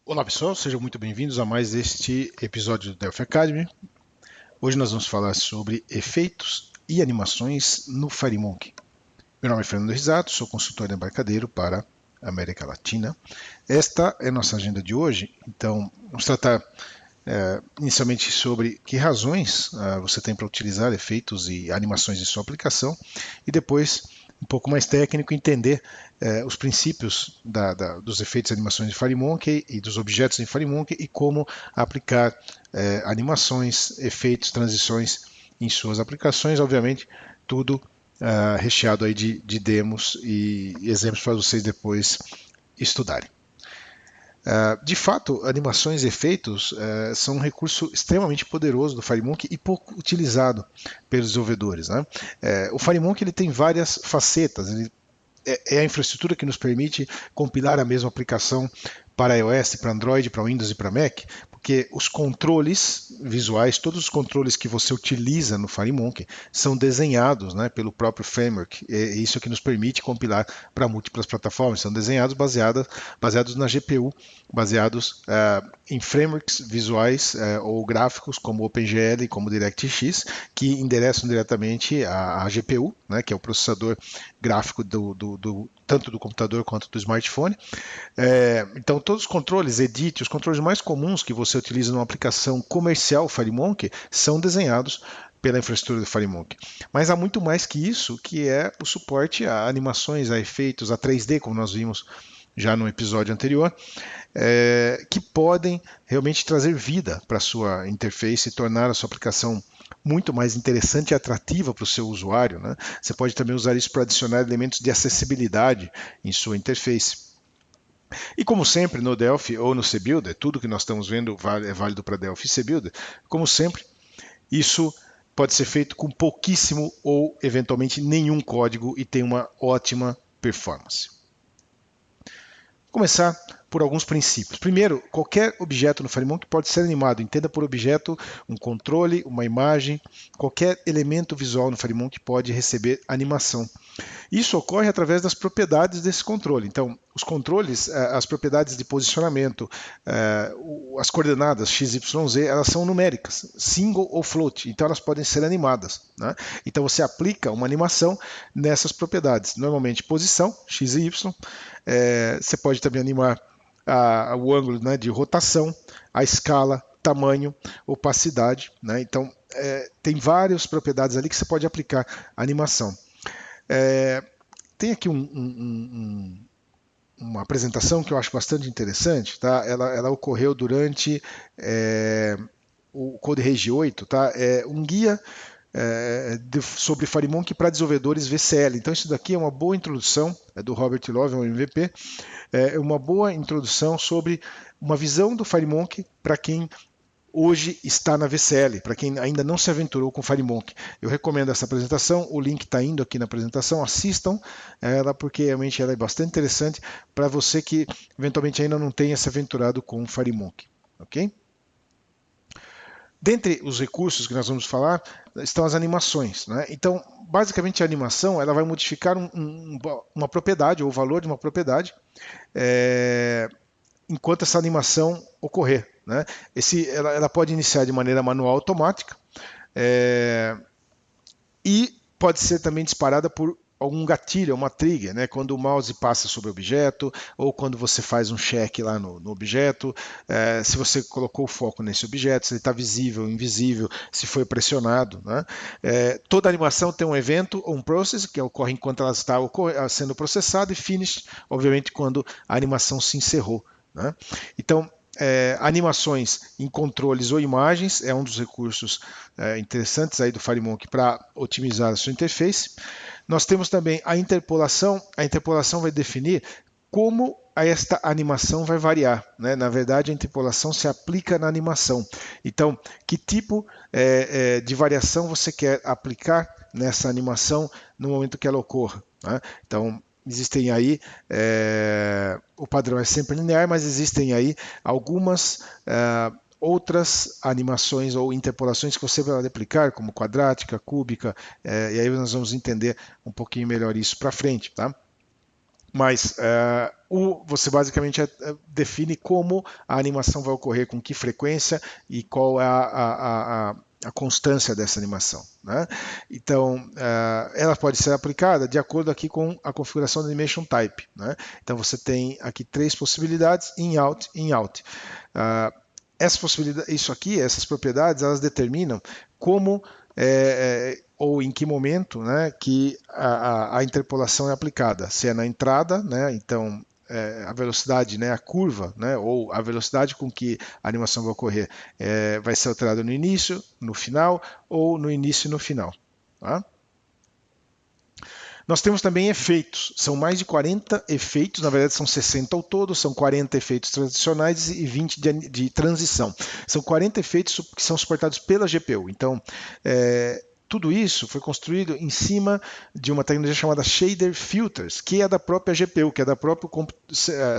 Olá pessoal, sejam muito bem-vindos a mais este episódio do Delphi Academy. Hoje nós vamos falar sobre efeitos e animações no FireMonkey. Meu nome é Fernando Risato, sou consultor de embarcadeiro para a América Latina. Esta é a nossa agenda de hoje, então vamos tratar inicialmente sobre que razões você tem para utilizar efeitos e animações em sua aplicação e depois um pouco mais técnico, entender os princípios dos efeitos e animações de FireMonkey e dos objetos em FireMonkey e como aplicar animações, efeitos, transições em suas aplicações, obviamente tudo recheado aí de demos e exemplos para vocês depois estudarem. De fato, animações e efeitos são um recurso extremamente poderoso do FireMonkey e pouco utilizado pelos desenvolvedores, né? O FireMonkey ele tem várias facetas. Ele é a infraestrutura que nos permite compilar a mesma aplicação para iOS, para Android, para Windows e para Mac, porque os controles visuais, todos os controles que você utiliza no FireMonkey são desenhados, né, pelo próprio framework. É isso que nos permite compilar para múltiplas plataformas. São desenhados baseados na GPU, baseados em frameworks visuais ou gráficos como OpenGL e como DirectX, que endereçam diretamente a GPU, né, que é o processador gráfico tanto do computador quanto do smartphone. Então, todos os controles, Edit, os controles mais comuns que você utiliza numa aplicação comercial FireMonkey são desenhados pela infraestrutura do FireMonkey. Mas há muito mais que isso, que é o suporte a animações, a efeitos, a 3D, como nós vimos já no episódio anterior, que podem realmente trazer vida para a sua interface e tornar a sua aplicação muito mais interessante e atrativa para o seu usuário, né? Você pode também usar isso para adicionar elementos de acessibilidade em sua interface. E como sempre no Delphi ou no CBuilder, tudo que nós estamos vendo é válido para Delphi e CBuilder, como sempre, isso pode ser feito com pouquíssimo ou eventualmente nenhum código e tem uma ótima performance. Vou começar por alguns princípios. Primeiro, qualquer objeto no FireMonkey pode ser animado. Entenda por objeto um controle, uma imagem, qualquer elemento visual no FireMonkey pode receber animação. Isso ocorre através das propriedades desse controle. Então, os controles, as propriedades de posicionamento, as coordenadas x, y, z, elas são numéricas, single ou float, então elas podem ser animadas, né? Então você aplica uma animação nessas propriedades, normalmente posição, x e y, você pode também animar o ângulo, né, de rotação, a escala, tamanho, opacidade, né? Então tem várias propriedades ali que você pode aplicar a animação. Tem aqui uma apresentação que eu acho bastante interessante, tá? Ela ocorreu durante o Code Rage 8, tá? Um guia sobre FireMonkey para desenvolvedores VCL. Então isso daqui é uma boa introdução, é do Robert Love, é um MVP, é uma boa introdução sobre uma visão do FireMonkey para quem hoje está na VCL, para quem ainda não se aventurou com FireMonkey. Eu recomendo essa apresentação, o link está indo aqui na apresentação, assistam ela porque realmente ela é bastante interessante para você que eventualmente ainda não tenha se aventurado com o FireMonkey, ok? Dentre os recursos que nós vamos falar estão as animações, né? Então, basicamente a animação ela vai modificar uma propriedade ou o valor de uma propriedade enquanto essa animação ocorrer, né? Ela pode iniciar de maneira manual automática e pode ser também disparada por algum gatilho, uma trigger, né? Quando o mouse passa sobre o objeto ou quando você faz um check lá no objeto, se você colocou o foco nesse objeto, se ele está visível ou invisível, se foi pressionado, né? Toda animação tem um evento ou um process que ocorre enquanto ela está sendo processada e finish, obviamente, quando a animação se encerrou, né? Então, animações em controles ou imagens é um dos recursos interessantes aí do FireMonkey para otimizar a sua interface. Nós temos também a interpolação. A interpolação vai definir como esta animação vai variar, né? Na verdade, a interpolação se aplica na animação. Então, que tipo de variação você quer aplicar nessa animação no momento que ela ocorra, né? Então, existem aí, o padrão é sempre linear, mas existem aí algumas outras animações ou interpolações que você vai aplicar, como quadrática, cúbica, e aí nós vamos entender um pouquinho melhor isso para frente, tá? Mas você basicamente define como a animação vai ocorrer, com que frequência e qual é a constância dessa animação, né? Então, ela pode ser aplicada de acordo aqui com a configuração do Animation Type, né? Então, você tem aqui 3 possibilidades: in, out, in, out. Essas propriedades, elas determinam como ou em que momento, né, que a interpolação é aplicada. Se é na entrada, né, então a velocidade, né, a curva, né, ou a velocidade com que a animação vai ocorrer vai ser alterada no início, no final, ou no início e no final. Tá? Nós temos também efeitos, são mais de 40 efeitos, na verdade são 60 ao todo, são 40 efeitos tradicionais e 20 de transição. São 40 efeitos que são suportados pela GPU. Então, tudo isso foi construído em cima de uma tecnologia chamada Shader Filters, que é da própria GPU, que é da própria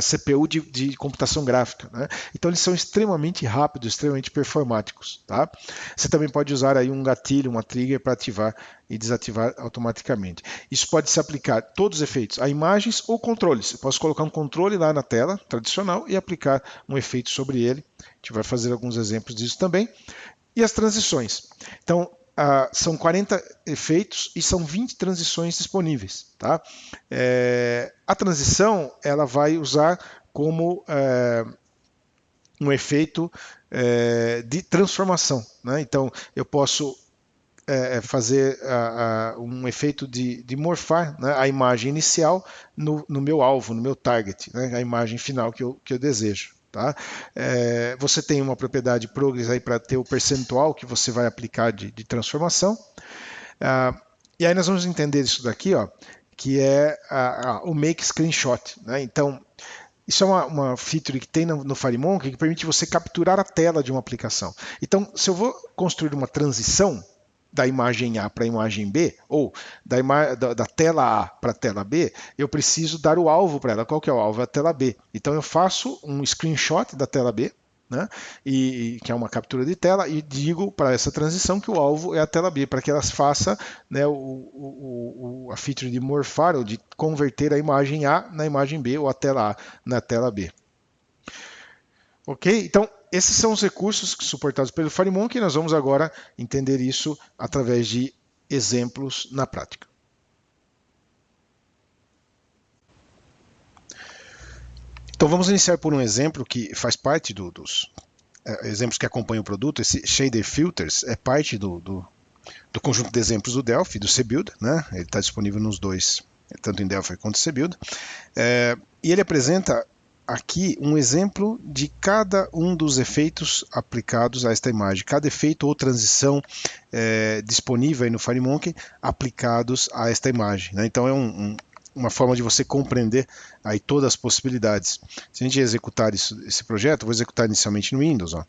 CPU de computação gráfica, né? Então eles são extremamente rápidos, extremamente performáticos. Tá? Você também pode usar aí um gatilho, uma trigger para ativar e desativar automaticamente. Isso pode se aplicar todos os efeitos a imagens ou controles. Eu posso colocar um controle lá na tela tradicional e aplicar um efeito sobre ele. A gente vai fazer alguns exemplos disso também. E as transições. Então, são 40 efeitos e são 20 transições disponíveis. Tá? A transição ela vai usar como um efeito de transformação. Né? Então, eu posso fazer um efeito de morfar, né, a imagem inicial no meu alvo, no meu target, né, a imagem final que eu desejo. Tá? Você tem uma propriedade progress aí para ter o percentual que você vai aplicar de transformação. E aí nós vamos entender isso daqui, ó, que é o Make Screenshot. Né? Então, isso é uma feature que tem no FireMonkey que permite você capturar a tela de uma aplicação. Então, se eu vou construir uma transição da imagem A para a imagem B, ou da tela A para a tela B, eu preciso dar o alvo para ela. Qual que é o alvo? É a tela B. Então eu faço um screenshot da tela B, né, que é uma captura de tela, e digo para essa transição que o alvo é a tela B, para que ela faça, né, a feature de morfar, ou de converter a imagem A na imagem B, ou a tela A na tela B. Ok? Então, esses são os recursos suportados pelo FireMonkey e nós vamos agora entender isso através de exemplos na prática. Então vamos iniciar por um exemplo que faz parte dos exemplos que acompanham o produto. Esse Shader Filters é parte do conjunto de exemplos do Delphi, do CBuild, né? Ele está disponível nos dois, tanto em Delphi quanto em CBuild. E ele apresenta aqui um exemplo de cada um dos efeitos aplicados a esta imagem, cada efeito ou transição disponível aí no FireMonkey aplicados a esta imagem. Né? Então é uma forma de você compreender aí todas as possibilidades. Se a gente executar esse projeto, vou executar inicialmente no Windows. Ó. A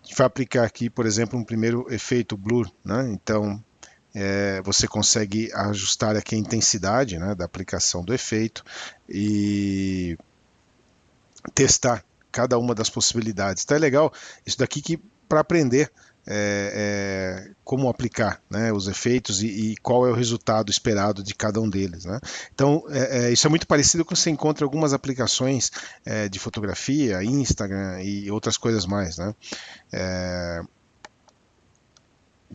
gente vai aplicar aqui, por exemplo, um primeiro efeito Blur. Né? Então você consegue ajustar aqui a intensidade, né, da aplicação do efeito e testar cada uma das possibilidades. Então é legal isso daqui que para aprender como aplicar, né, os efeitos e qual é o resultado esperado de cada um deles. Né? Então isso é muito parecido com você encontra algumas aplicações de fotografia, Instagram e outras coisas mais. Né?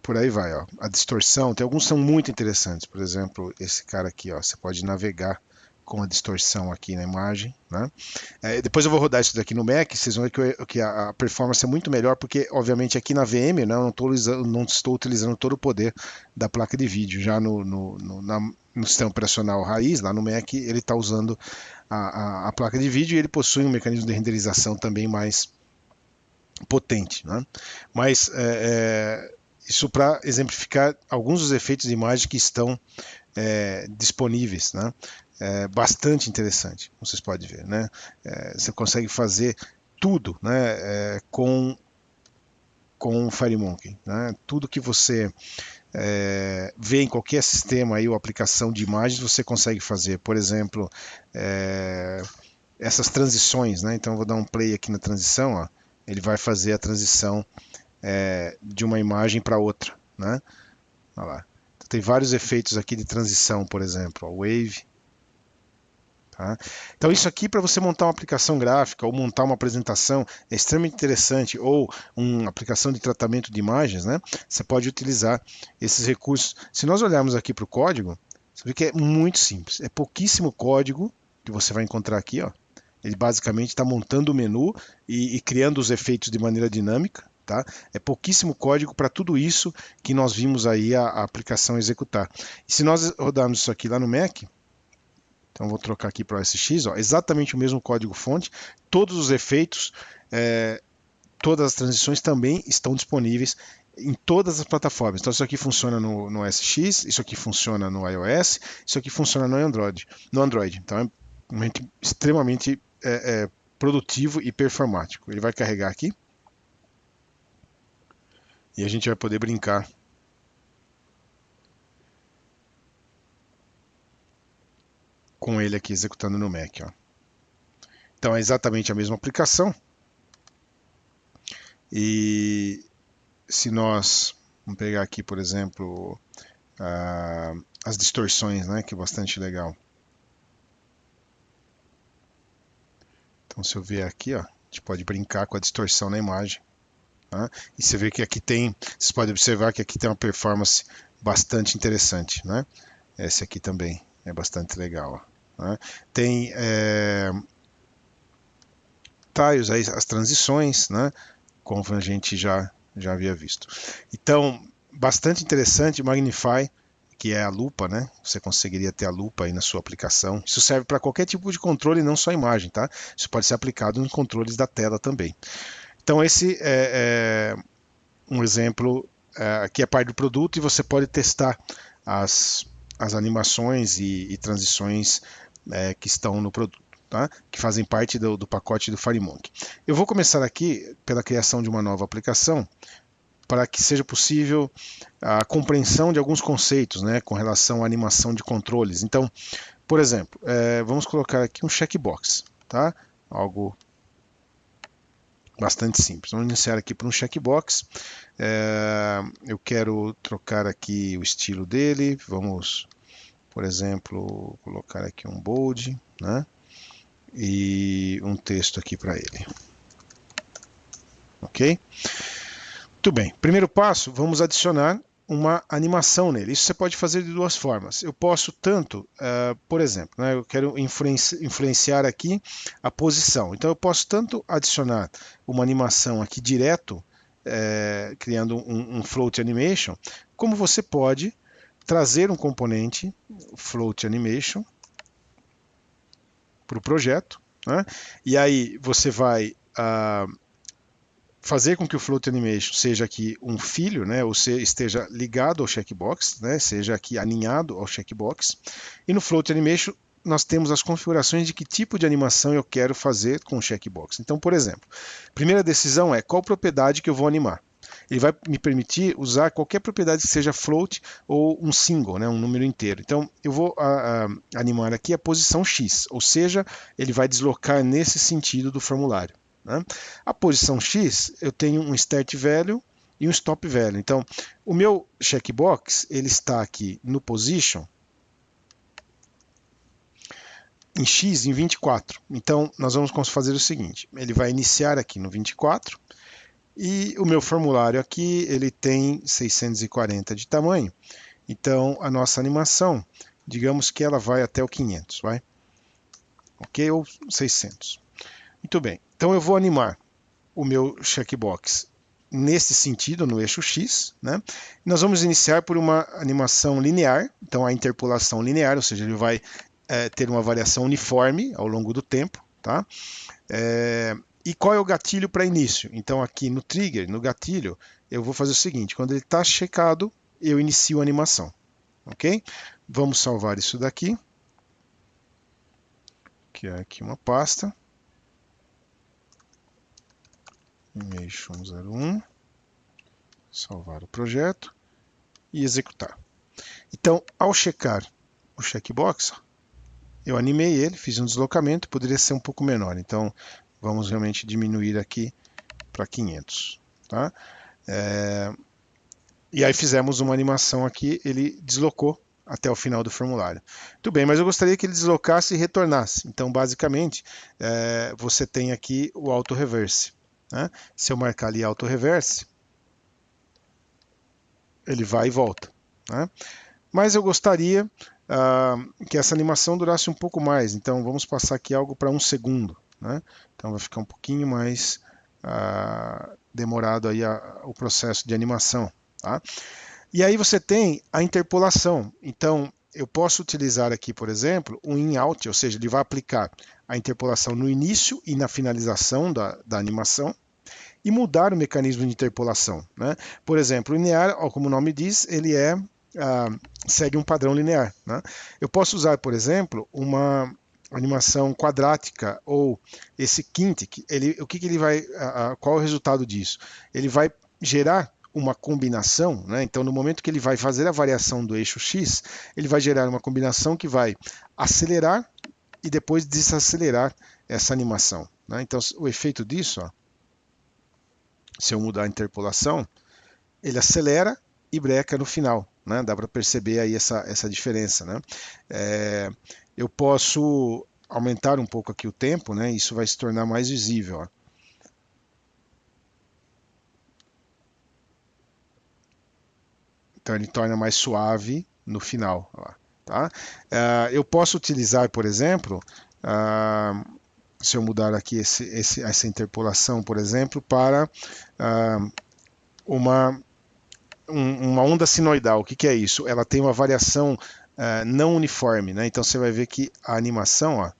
Por aí vai. Ó. A distorção, tem alguns que são muito interessantes. Por exemplo, esse cara aqui, ó, você pode navegar com a distorção aqui na imagem. Né? Depois eu vou rodar isso daqui no Mac, vocês vão ver que a performance é muito melhor, porque obviamente aqui na VM, né, eu não estou utilizando todo o poder da placa de vídeo. Já no sistema operacional raiz, lá no Mac, ele está usando a placa de vídeo e ele possui um mecanismo de renderização também mais potente. Né? Mas isso para exemplificar alguns dos efeitos de imagem que estão disponíveis, né? Bastante interessante, como vocês podem ver, né? Você consegue fazer tudo, né? Com o FireMonkey, né? Tudo que você vê em qualquer sistema aí, ou aplicação de imagens, você consegue fazer. Por exemplo, essas transições, né? Então eu vou dar um play aqui na transição, ó. Ele vai fazer a transição de uma imagem para outra, né? Olha lá. Então, tem vários efeitos aqui de transição, por exemplo, ó, Wave, Tá? Então isso aqui para você montar uma aplicação gráfica ou montar uma apresentação é extremamente interessante, ou uma aplicação de tratamento de imagens, né? Você pode utilizar esses recursos. Se nós olharmos aqui para o código, você vê que é muito simples, é pouquíssimo código que você vai encontrar aqui, ó. Ele basicamente está montando o menu e criando os efeitos de maneira dinâmica. Tá? É pouquíssimo código para tudo isso que nós vimos aí a aplicação executar. E se nós rodarmos isso aqui lá no Mac, então vou trocar aqui para o OS X, ó, exatamente o mesmo código-fonte, todos os efeitos, todas as transições também estão disponíveis em todas as plataformas. Então isso aqui funciona no OS X, isso aqui funciona no iOS, isso aqui funciona no Android. Então é extremamente produtivo e performático. Ele vai carregar aqui e a gente vai poder brincar com ele aqui executando no Mac. Ó. Então é exatamente a mesma aplicação. E se nós vamos pegar aqui, por exemplo, as distorções, né, que é bastante legal. Então se eu vier aqui, ó, a gente pode brincar com a distorção na imagem. Tá? E você vê que aqui tem, vocês podem observar que aqui tem uma performance bastante interessante, né? Esse aqui também é bastante legal. Ó, né? Tem tiles aí, as transições, né? Como a gente já havia visto. Então, bastante interessante, Magnify, que é a lupa, né? Você conseguiria ter a lupa aí na sua aplicação. Isso serve para qualquer tipo de controle, não só imagem, tá? Isso pode ser aplicado nos controles da tela também. Então, esse é um exemplo, aqui é parte do produto e você pode testar as animações e transições que estão no produto. Tá? Que fazem parte do pacote do FireMonkey. Eu vou começar aqui pela criação de uma nova aplicação para que seja possível a compreensão de alguns conceitos, né, com relação à animação de controles. Então, por exemplo, vamos colocar aqui um checkbox, tá? Algo bastante simples. Vamos iniciar aqui por um checkbox. Eu quero trocar aqui o estilo dele. Vamos, por exemplo, colocar aqui um bold, né? E um texto aqui para ele. Ok? Muito bem. Primeiro passo, vamos adicionar uma animação nele. Isso você pode fazer de duas formas. Eu posso tanto, por exemplo, né, eu quero influenciar aqui a posição. Então eu posso tanto adicionar uma animação aqui direto, criando um float animation, como você pode trazer um componente float animation para o projeto, né? E aí você vai fazer com que o Float Animation seja aqui um filho, né? Ou esteja ligado ao checkbox, né? Seja aqui alinhado ao checkbox. E no Float Animation nós temos as configurações de que tipo de animação eu quero fazer com o checkbox. Então, por exemplo, primeira decisão é qual propriedade que eu vou animar. Ele vai me permitir usar qualquer propriedade que seja float ou um single, né, um número inteiro. Então, eu vou animar aqui a posição X, ou seja, ele vai deslocar nesse sentido do formulário. Né? A posição X, eu tenho um start value e um stop value. Então, o meu checkbox, ele está aqui no position, em X, em 24. Então, nós vamos fazer o seguinte, ele vai iniciar aqui no 24, e o meu formulário aqui, ele tem 640 de tamanho. Então, a nossa animação, digamos que ela vai até o 500, vai? Ok? Ou 600. Muito bem. Então, eu vou animar o meu checkbox nesse sentido, no eixo X. Né? Nós vamos iniciar por uma animação linear. Então, a interpolação linear, ou seja, ele vai ter uma variação uniforme ao longo do tempo. Tá? E qual é o gatilho para início? Então aqui no trigger, no gatilho, eu vou fazer o seguinte, quando ele está checado, eu inicio a animação. Ok? Vamos salvar isso daqui, que é aqui uma pasta. Animation 01, salvar o projeto e executar. Então, ao checar o checkbox, eu animei ele, fiz um deslocamento, poderia ser um pouco menor, então vamos realmente diminuir aqui para 500. Tá? E aí fizemos uma animação aqui, ele deslocou até o final do formulário. Tudo bem, mas eu gostaria que ele deslocasse e retornasse. Então, basicamente, você tem aqui o auto-reverse, né? Se eu marcar ali auto-reverse, ele vai e volta, né? Mas eu gostaria que essa animação durasse um pouco mais. Então, vamos passar aqui algo para 1 segundo, né? Então, vai ficar um pouquinho mais demorado aí o processo de animação, tá? E aí você tem a interpolação. Então, eu posso utilizar aqui, por exemplo, um in-out, ou seja, ele vai aplicar a interpolação no início e na finalização da animação e mudar o mecanismo de interpolação, né? Por exemplo, o linear, como o nome diz, ele segue um padrão linear, né? Eu posso usar, por exemplo, uma animação quadrática ou esse quintic. O que ele vai, qual é o resultado disso? Ele vai gerar uma combinação, né? Então, no momento que ele vai fazer a variação do eixo X, ele vai gerar uma combinação que vai acelerar e depois desacelerar essa animação, né? Então, o efeito disso, ó, se eu mudar a interpolação, ele acelera e breca no final, né? Dá para perceber aí essa diferença, né? Eu posso aumentar um pouco aqui o tempo, né? Isso vai se tornar mais visível, ó. Então ele torna mais suave no final, ó, tá? Eu posso utilizar, por exemplo, se eu mudar aqui essa interpolação, por exemplo, para uma onda sinoidal. O que é isso? Ela tem uma variação não uniforme, né? Então você vai ver que a animação, ó,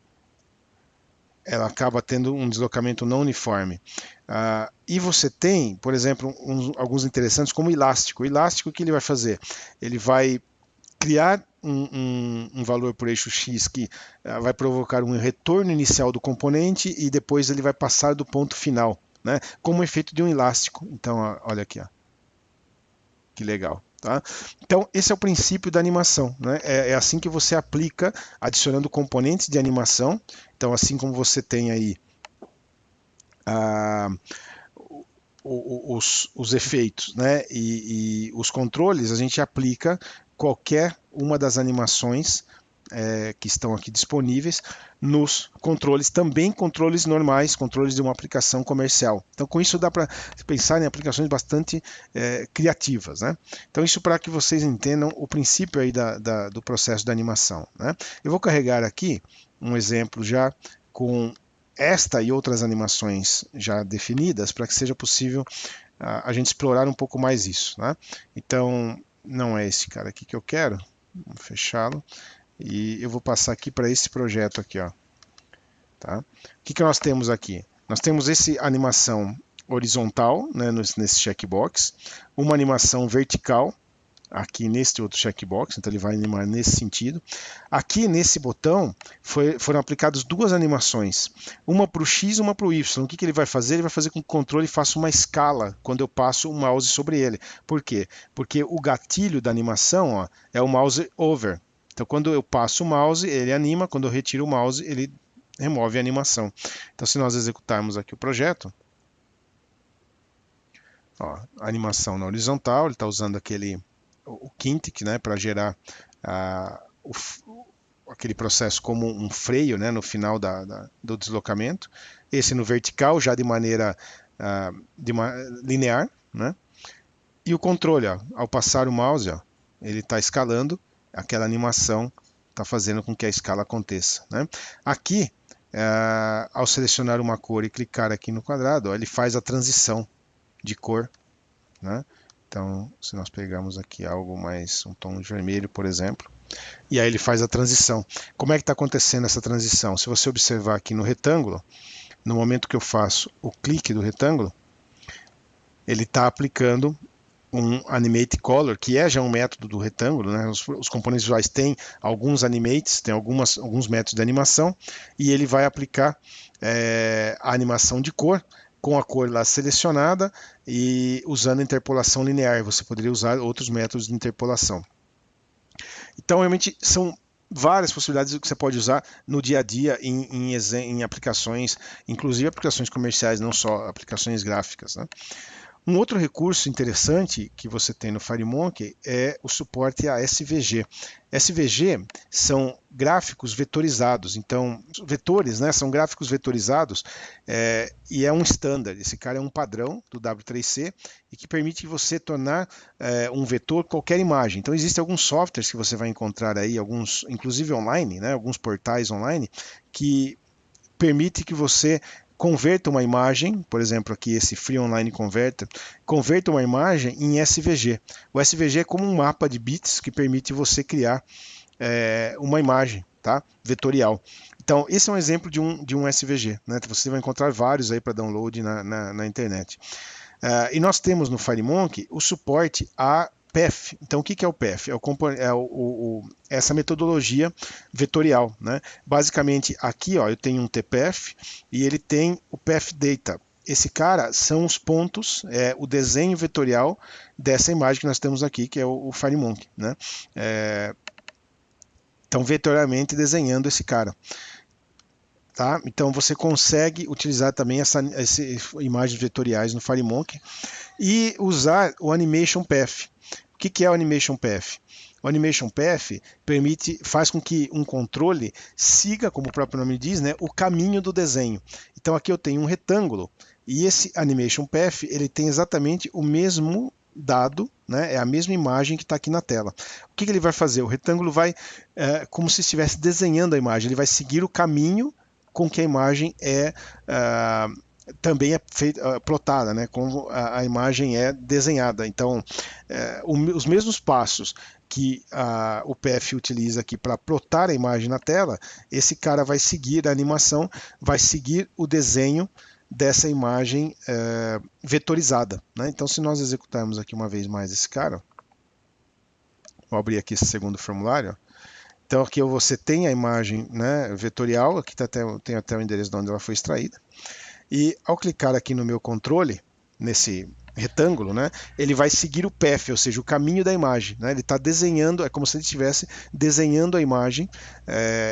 ela acaba tendo um deslocamento não uniforme. E você tem, por exemplo, alguns interessantes como o elástico. O elástico, o que ele vai fazer? Ele vai criar um valor por eixo X que vai provocar um retorno inicial do componente e depois ele vai passar do ponto final, né? Como o efeito de um elástico. Então, ó, olha aqui, ó. Que legal. Tá? Então, esse é o princípio da animação, né? É assim que você aplica, adicionando componentes de animação. Então, assim como você tem aí os efeitos, né? E os controles, a gente aplica qualquer uma das animações que estão aqui disponíveis nos controles, também controles normais, controles de uma aplicação comercial. Então, com isso dá para pensar em aplicações bastante criativas, né? Então, isso para que vocês entendam o princípio aí do processo da animação, né? Eu vou carregar aqui um exemplo já com esta e outras animações já definidas para que seja possível a gente explorar um pouco mais isso, né? Então, não é esse cara aqui que eu quero, vou fechá-lo. E eu vou passar aqui para esse projeto aqui, ó. Tá? O que nós temos aqui? Nós temos essa animação horizontal, né, nesse checkbox, uma animação vertical aqui neste outro checkbox, então ele vai animar nesse sentido. Aqui nesse botão foram aplicadas duas animações, uma para o X e uma para o Y. O que ele vai fazer? Ele vai fazer com que o controle faça uma escala quando eu passo o mouse sobre ele. Por quê? Porque o gatilho da animação, ó, é o mouse over. Então, quando eu passo o mouse, ele anima. Quando eu retiro o mouse, ele remove a animação. Então, se nós executarmos aqui o projeto, ó, a animação na horizontal, ele está usando o Kintic, né, para gerar aquele processo como um freio, né, no final do deslocamento. Esse no vertical, já de maneira linear, né? E o controle, ó, ao passar o mouse, ó, ele está escalando. Aquela animação está fazendo com que a escala aconteça, né? Aqui, ao selecionar uma cor e clicar aqui no quadrado, ó, ele faz a transição de cor, né? Então, se nós pegarmos aqui algo mais, um tom de vermelho, por exemplo, e aí ele faz a transição. Como é que está acontecendo essa transição? Se você observar aqui no retângulo, no momento que eu faço o clique do retângulo, ele está aplicando um Animate Color, que já um método do retângulo, né? Os componentes visuais têm alguns animates, tem alguns métodos de animação, e ele vai aplicar a animação de cor, com a cor lá selecionada e usando interpolação linear. Você poderia usar outros métodos de interpolação. Então, realmente, são várias possibilidades que você pode usar no dia a dia em aplicações, inclusive aplicações comerciais, não só aplicações gráficas, né? Um outro recurso interessante que você tem no FireMonkey é o suporte a SVG. SVG são gráficos vetorizados, então vetores, né, são gráficos vetorizados e é um standard. Esse cara é um padrão do W3C e que permite você tornar um vetor qualquer imagem. Então existem alguns softwares que você vai encontrar aí, alguns, inclusive online, né, alguns portais online que permite que você converta uma imagem, por exemplo, aqui esse Free Online Converter, converta uma imagem em SVG. O SVG é como um mapa de bits que permite você criar uma imagem, tá? Vetorial. Então, esse é um exemplo de um SVG, né? Você vai encontrar vários aí para download na internet. E nós temos no FireMonkey o suporte a PEF. Então, o que é o PEF? Essa metodologia vetorial, né? Basicamente, aqui ó, eu tenho um TPF e ele tem o PEF Data. Esse cara são os pontos, o desenho vetorial dessa imagem que nós temos aqui, que é o FireMonkey, né? Então, vetorialmente desenhando esse cara. Tá? Então você consegue utilizar também essas imagens vetoriais no FireMonkey e usar o Animation Path. O que é o Animation Path? O Animation Path faz com que um controle siga, como o próprio nome diz, né, o caminho do desenho. Então aqui eu tenho um retângulo e esse Animation Path ele tem exatamente o mesmo dado, né, é a mesma imagem que está aqui na tela. O que ele vai fazer? O retângulo vai, como se estivesse desenhando a imagem, ele vai seguir o caminho com que a imagem também é feita, plotada, né? Como a imagem é desenhada. Então, os mesmos passos que o PF utiliza aqui para plotar a imagem na tela, esse cara vai seguir a animação, vai seguir o desenho dessa imagem vetorizada, né? Então, se nós executarmos aqui uma vez mais esse cara, vou abrir aqui esse segundo formulário. Então aqui você tem a imagem, né, vetorial, aqui tem até o endereço de onde ela foi extraída. E ao clicar aqui no meu controle, nesse retângulo, né, ele vai seguir o path, ou seja, o caminho da imagem. Né, ele está desenhando, é como se ele estivesse desenhando a imagem,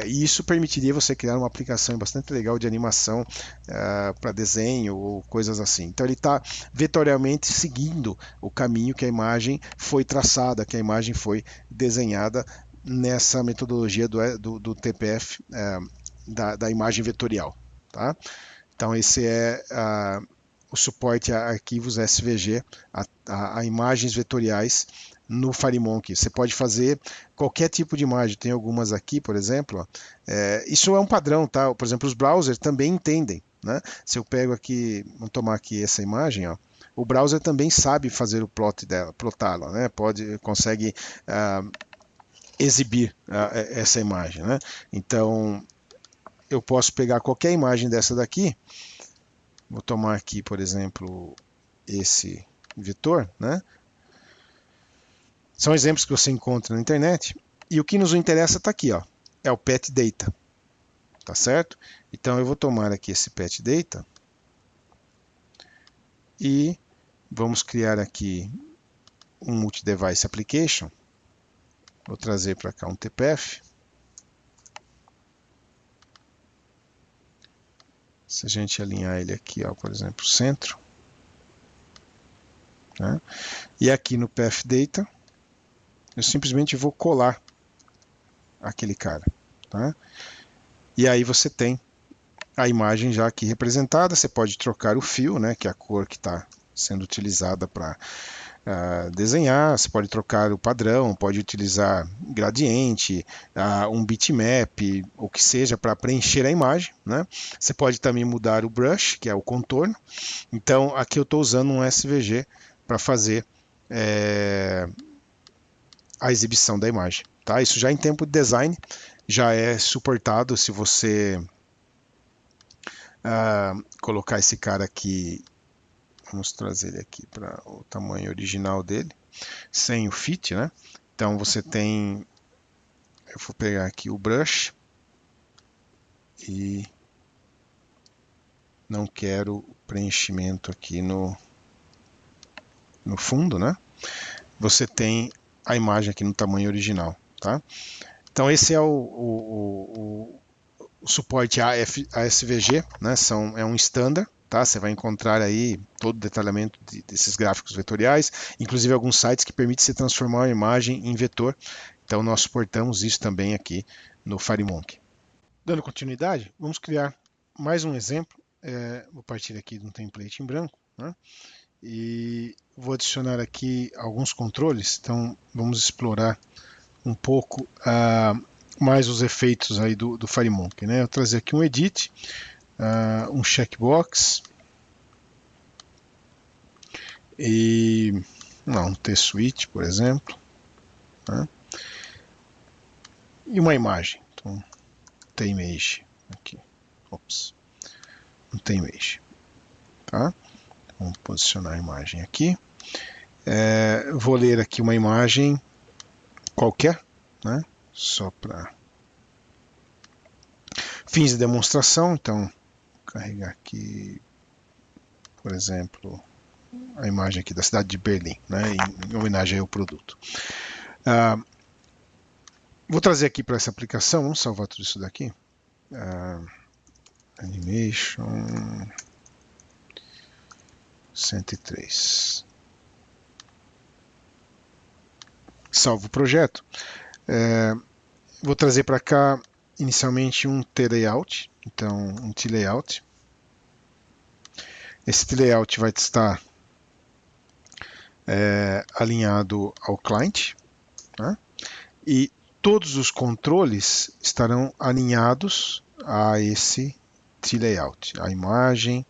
e isso permitiria você criar uma aplicação bastante legal de animação para desenho ou coisas assim. Então ele está vetorialmente seguindo o caminho que a imagem foi traçada, que a imagem foi desenhada nessa metodologia do TPF da imagem vetorial. Tá? Então esse é o suporte a arquivos SVG, a imagens vetoriais no FireMonkey. Você pode fazer qualquer tipo de imagem. Tem algumas aqui, por exemplo. Isso é um padrão, tá? Por exemplo, os browsers também entendem. Né? Se eu pego aqui, vamos tomar aqui essa imagem, ó, o browser também sabe fazer o plot dela, plotá-la, né? Consegue exibir essa imagem, né? Então eu posso pegar qualquer imagem dessa daqui, vou tomar aqui, por exemplo, esse vetor, né? São exemplos que você encontra na internet e o que nos interessa está aqui, ó, é o Path Data, tá certo? Então eu vou tomar aqui esse Path Data e vamos criar aqui um Multi-Device Application. Vou trazer para cá um TPF. Se a gente alinhar ele aqui, ó, por exemplo, centro. Né? E aqui no Path Data, eu simplesmente vou colar aquele cara. Tá? E aí você tem a imagem já aqui representada. Você pode trocar o fio, né, que é a cor que está sendo utilizada para desenhar, você pode trocar o padrão, pode utilizar gradiente, um bitmap, o que seja para preencher a imagem, né? Você pode também mudar o brush, que é o contorno. Então aqui eu estou usando um SVG para fazer a exibição da imagem. Tá? Isso já em tempo de design já é suportado se você colocar esse cara aqui. Vamos trazer ele aqui para o tamanho original dele, sem o fit, né? Então você tem, eu vou pegar aqui o brush e não quero preenchimento aqui no fundo, né? Você tem a imagem aqui no tamanho original, tá? Então esse é o suporte a SVG, né? É um standard. tá? Você vai encontrar aí todo o detalhamento desses gráficos vetoriais, inclusive alguns sites que permitem você transformar uma imagem em vetor. Então nós suportamos isso também aqui no FireMonkey. Dando continuidade, vamos criar mais um exemplo. Vou partir aqui de um template em branco, né? E vou adicionar aqui alguns controles. Então vamos explorar um pouco mais os efeitos aí do FireMonkey, né? Eu vou trazer aqui um edit, um checkbox e um T-Switch, por exemplo, né? E uma imagem. Então, T-Image aqui. Ops. Um T-Image, tá? Vamos posicionar a imagem aqui. Vou ler aqui uma imagem qualquer, né? Só para fins de demonstração. Então, vou carregar aqui, por exemplo, a imagem aqui da cidade de Berlim, né? Em homenagem ao produto. Vou trazer aqui para essa aplicação, vamos salvar tudo isso daqui. Animation 103. Salvo o projeto. Vou trazer para cá inicialmente um T-Layout. Então, um T-Layout. Esse T-Layout vai estar alinhado ao client, né? E todos os controles estarão alinhados a esse T-Layout. A imagem,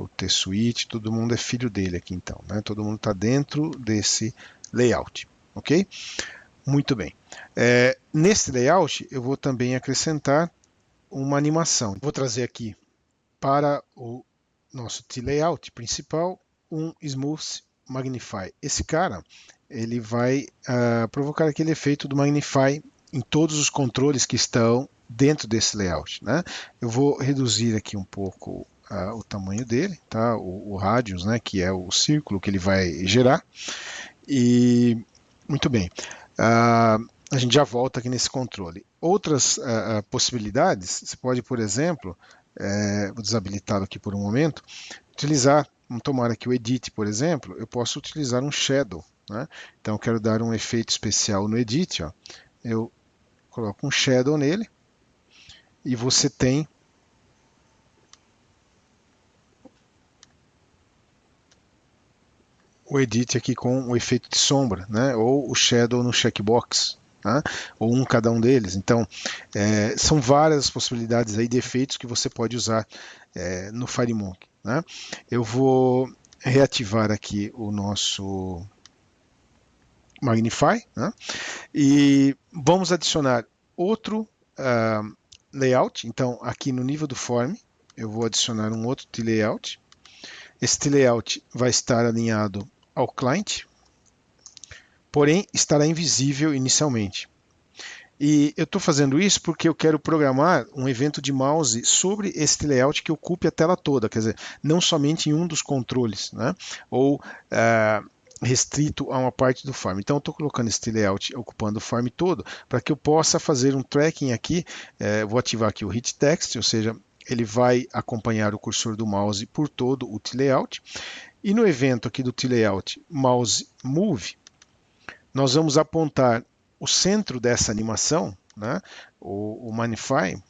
o T-Switch, todo mundo é filho dele aqui então, né? Todo mundo está dentro desse layout, ok? Muito bem. Nesse layout eu vou também acrescentar uma animação. Vou trazer aqui para o nosso T-Layout principal um Smooth Magnify. Esse cara ele vai provocar aquele efeito do Magnify em todos os controles que estão dentro desse layout, né? Eu vou reduzir aqui um pouco o tamanho dele, tá? O radius, né? Que é o círculo que ele vai gerar. E muito bem. A gente já volta aqui nesse controle. Outras possibilidades, você pode, por exemplo, vou desabilitá-lo aqui por um momento, utilizar, vamos tomar aqui o Edit, por exemplo, eu posso utilizar um Shadow, né? Então eu quero dar um efeito especial no Edit, ó. Eu coloco um Shadow nele e você tem o Edit aqui com o efeito de sombra, né? Ou o Shadow no checkbox, né? Ou cada um deles. Então, são várias possibilidades aí de efeitos que você pode usar no FireMonkey, né? Eu vou reativar aqui o nosso Magnify, né? E vamos adicionar outro layout. Então, aqui no nível do form, eu vou adicionar um outro T-Layout. Esse T-Layout vai estar alinhado ao client, porém estará invisível inicialmente. E eu estou fazendo isso porque eu quero programar um evento de mouse sobre esse layout que ocupe a tela toda, quer dizer, não somente em um dos controles, né? Ou restrito a uma parte do form. Então eu estou colocando esse layout ocupando o form todo para que eu possa fazer um tracking aqui. Vou ativar aqui o hit text, ou seja, ele vai acompanhar o cursor do mouse por todo o T-Layout. E no evento aqui do T-Layout Mouse Move, nós vamos apontar o centro dessa animação, né, o Magnify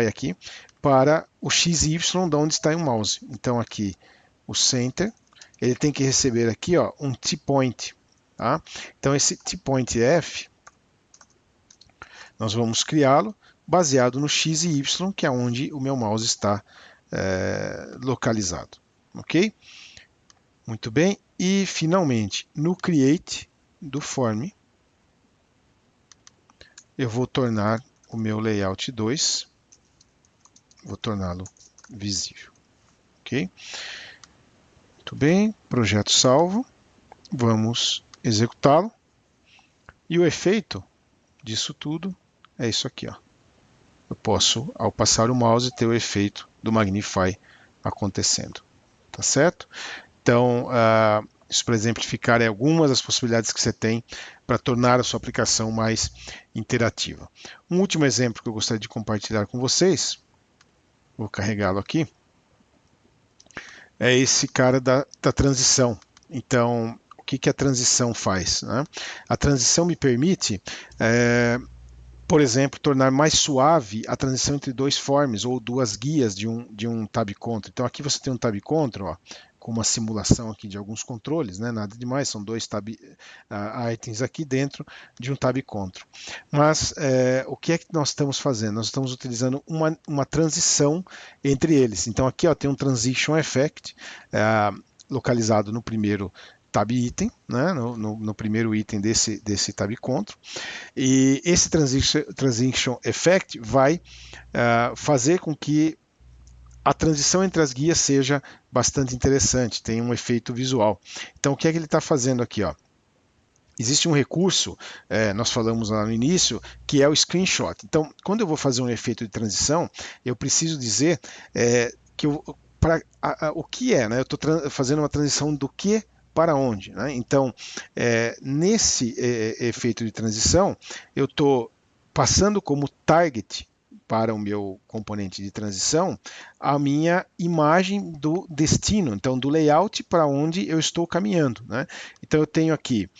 aqui, para o X e Y de onde está o mouse. Então aqui o Center, ele tem que receber aqui ó, um T-Point. Tá? Então esse T-Point F, nós vamos criá-lo baseado no X e Y, que é onde o meu mouse está localizado. Ok? Muito bem. E finalmente, no Create do Form, eu vou tornar o meu Layout 2, vou torná-lo visível. Ok? Muito bem. Projeto salvo. Vamos executá-lo. E o efeito disso tudo é isso aqui, ó. Eu posso, ao passar o mouse, ter o efeito do Magnify acontecendo. Tá certo? Então, isso para exemplificar algumas das possibilidades que você tem para tornar a sua aplicação mais interativa. Um último exemplo que eu gostaria de compartilhar com vocês, vou carregá-lo aqui, é esse cara da transição. Então, o que a transição faz, né? A transição me permite, por exemplo, tornar mais suave a transição entre dois forms ou duas guias de um tab control. Então aqui você tem um tab control, ó, com uma simulação aqui de alguns controles, né? Nada demais, são dois tab items aqui dentro de um tab control. Mas o que é que nós estamos fazendo? Nós estamos utilizando uma transição entre eles. Então aqui ó, tem um transition effect localizado no primeiro tab item, né? no primeiro item desse tab control. E esse transition effect vai fazer com que a transição entre as guias seja bastante interessante, tem um efeito visual. Então, o que é que ele está fazendo aqui? Ó? Existe um recurso, nós falamos lá no início, que é o screenshot. Então, quando eu vou fazer um efeito de transição, eu preciso dizer que o que é, né? Eu estou fazendo uma transição do que para onde, né? Então, nesse efeito de transição, eu estou passando como target para o meu componente de transição a minha imagem do destino, então do layout para onde eu estou caminhando, né? Então eu tenho aqui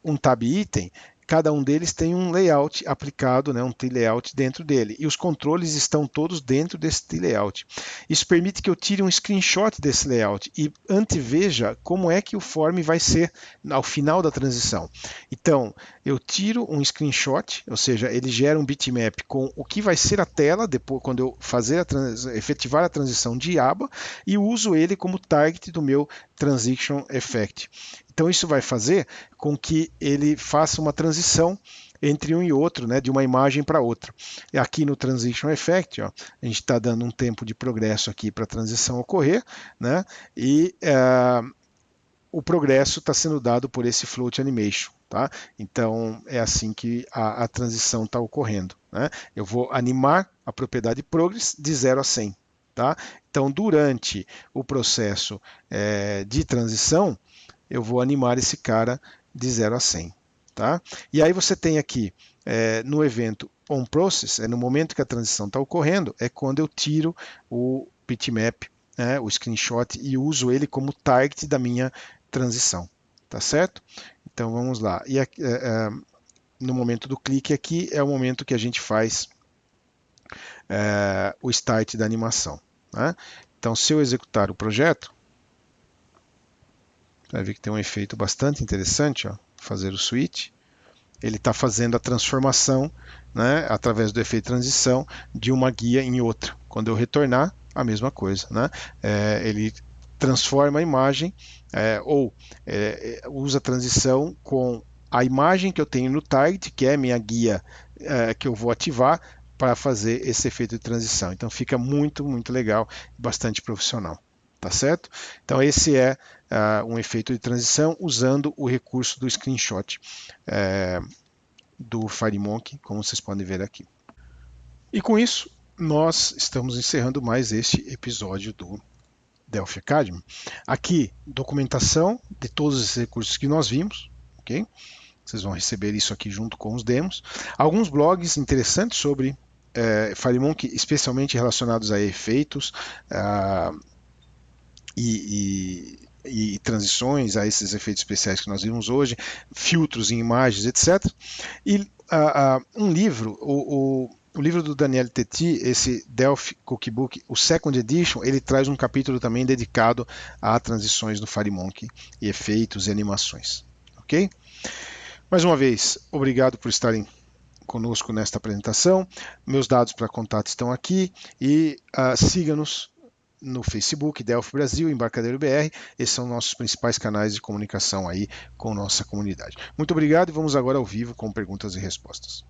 um tab item. Cada um deles tem um layout aplicado, né, um T-layout dentro dele. E os controles estão todos dentro desse T-layout. Isso permite que eu tire um screenshot desse layout e anteveja como é que o form vai ser ao final da transição. Então, eu tiro um screenshot, ou seja, ele gera um bitmap com o que vai ser a tela depois quando eu efetivar a transição de aba e uso ele como target do meu transition effect. Então isso vai fazer com que ele faça uma transição entre um e outro, né, de uma imagem para outra. E aqui no Transition Effect, ó, a gente está dando um tempo de progresso aqui para a transição ocorrer, né, e o progresso está sendo dado por esse Float Animation. Tá? Então é assim que a transição está ocorrendo. Né? Eu vou animar a propriedade Progress de 0 a 100. Tá? Então durante o processo de transição, eu vou animar esse cara de 0 a 100. Tá? E aí você tem aqui no evento onProcess, no momento que a transição está ocorrendo, é quando eu tiro o bitmap, o screenshot, e uso ele como target da minha transição. Tá certo? Então vamos lá. E no momento do clique aqui é o momento que a gente faz o start da animação. Né? Então se eu executar o projeto, vai ver que tem um efeito bastante interessante, ó, fazer o switch. Ele está fazendo a transformação, né, através do efeito transição, de uma guia em outra. Quando eu retornar, a mesma coisa. Né? Ele transforma a imagem ou usa a transição com a imagem que eu tenho no target, que é a minha guia que eu vou ativar para fazer esse efeito de transição. Então fica muito, muito legal, bastante profissional. Tá certo? Então esse é um efeito de transição usando o recurso do screenshot do FireMonkey, como vocês podem ver aqui. E com isso, nós estamos encerrando mais este episódio do Delphi Academy. Aqui, documentação de todos esses recursos que nós vimos, ok? Vocês vão receber isso aqui junto com os demos. Alguns blogs interessantes sobre FireMonkey, especialmente relacionados a efeitos, e transições a esses efeitos especiais que nós vimos hoje, filtros em imagens, etc. E um livro, o livro do Daniel Tetti, esse Delphi Cookbook, o Second Edition, ele traz um capítulo também dedicado a transições no FireMonkey e efeitos e animações. Ok? Mais uma vez, obrigado por estarem conosco nesta apresentação. Meus dados para contato estão aqui e siga-nos no Facebook, Delphi Brasil, Embarcadero BR. Esses são nossos principais canais de comunicação aí com nossa comunidade. Muito obrigado e vamos agora ao vivo com perguntas e respostas.